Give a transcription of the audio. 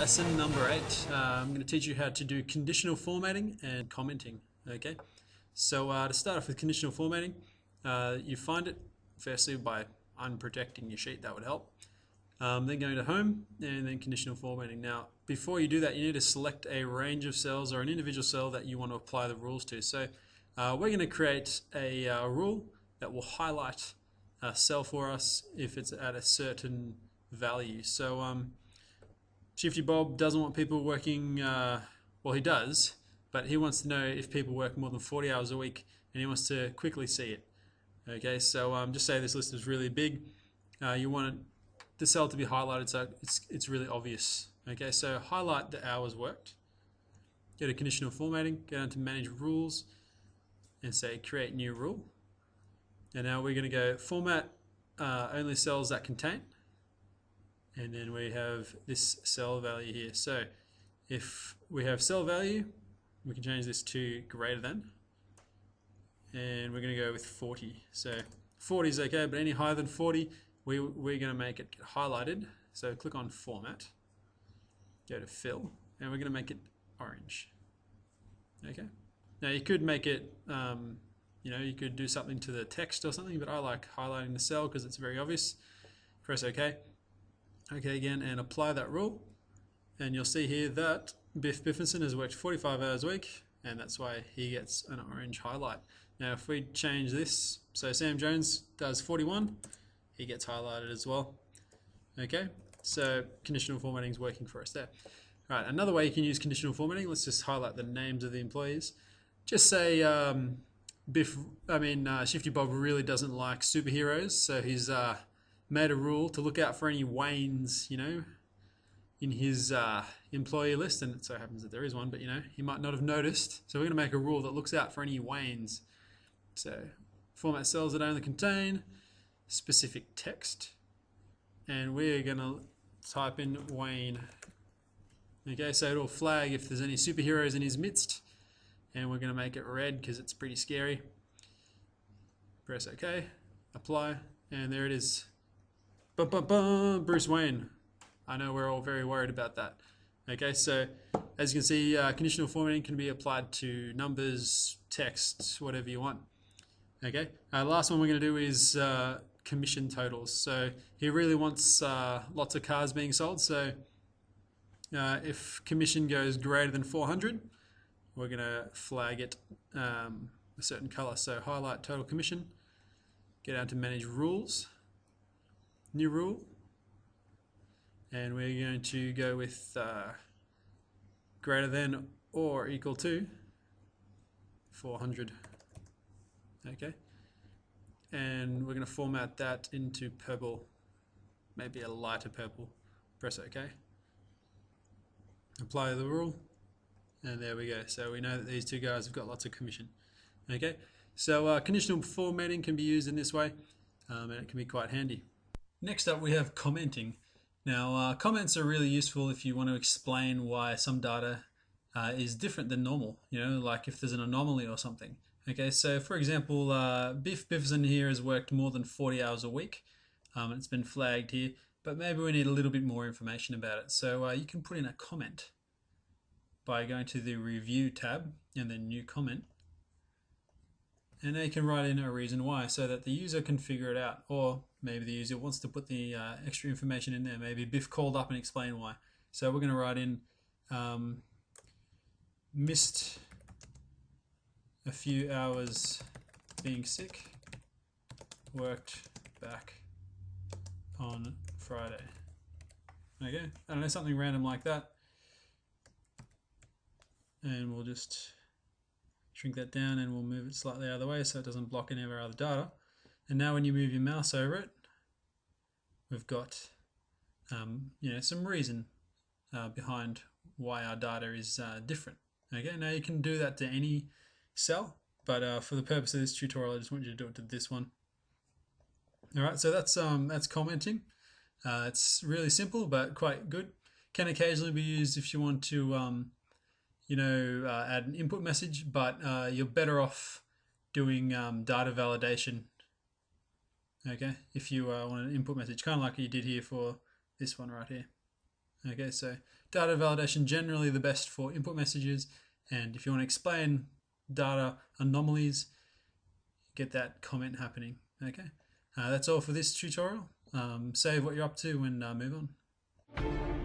Lesson number 8. I'm going to teach you how to do conditional formatting and commenting. Okay, so to start off with conditional formatting, you find it firstly by unprotecting your sheet. That would help. Then going to home and then conditional formatting. Now, before you do that, you need to select a range of cells or an individual cell that you want to apply the rules to. So we're going to create a rule that will highlight a cell for us if it's at a certain value. So Shifty Bob doesn't want people working, well, he does, but he wants to know if people work more than 40 hours a week, and he wants to quickly see it. Okay, so just say this list is really big. You want the cell to be highlighted so it's really obvious. Okay, so highlight the hours worked. Go to conditional formatting, go down to manage rules, and say create new rule. And now we're going to go format only cells that contain. And then we have this cell value here. So if we have cell value, we can change this to greater than. And we're going to go with 40. So 40 is okay, but any higher than 40, we're going to make it highlighted. So click on Format, go to Fill, and we're going to make it orange. Okay. Now you could make it, you could do something to the text or something, but I like highlighting the cell because it's very obvious. Press OK. Okay, again, and apply that rule, and you'll see here that Biff Biffenson has worked 45 hours a week, and that's why he gets an orange highlight. Now if we change this, so Sam Jones does 41, he gets highlighted as well. Okay, so conditional formatting is working for us there. All right, another way you can use conditional formatting, let's just highlight the names of the employees. Just say Shifty Bob really doesn't like superheroes, so he's made a rule to look out for any Waynes, in his employee list, and it so happens that there is one, but he might not have noticed. So we're going to make a rule that looks out for any Waynes. So format cells that only contain specific text, and we're going to type in Wayne. Okay, so it'll flag if there's any superheroes in his midst, and we're going to make it red because it's pretty scary. Press OK, apply, and there it is. Bum, bum, bum, Bruce Wayne. I know we're all very worried about that. Okay, so as you can see, conditional formatting can be applied to numbers, text, whatever you want. Okay, last one we're going to do is commission totals. So he really wants lots of cars being sold. So if commission goes greater than 400, we're going to flag it a certain color. So highlight total commission, get down to manage rules. New rule, and we're going to go with greater than or equal to 400. Okay, and we're going to format that into purple, maybe a lighter purple. Press OK, apply the rule, and there we go. So we know that these two guys have got lots of commission. Okay, so conditional formatting can be used in this way, and it can be quite handy. Next up we have commenting. Now comments are really useful if you want to explain why some data is different than normal, like if there's an anomaly or something. Okay, so for example, Biff Biffson here has worked more than 40 hours a week, and it's been flagged here, but maybe we need a little bit more information about it. So you can put in a comment by going to the Review tab and then New Comment. And now you can write in a reason why so that the user can figure it out, or maybe the user wants to put the extra information in there. Maybe Biff called up and explained why. So we're going to write in missed a few hours being sick, worked back on Friday. Okay, I don't know, something random like that. And we'll just shrink that down and we'll move it slightly out of the way so it doesn't block any of our other data. And now when you move your mouse over it, we've got some reason behind why our data is different. Okay, now you can do that to any cell, but for the purpose of this tutorial I just want you to do it to this one. Alright, so that's commenting. It's really simple but quite good. Can occasionally be used if you want to add an input message, but you're better off doing data validation. Okay, if you want an input message, kind of like you did here for this one right here. Okay, so data validation generally the best for input messages, and if you want to explain data anomalies, get that comment happening. Okay, that's all for this tutorial. Save what you're up to and move on.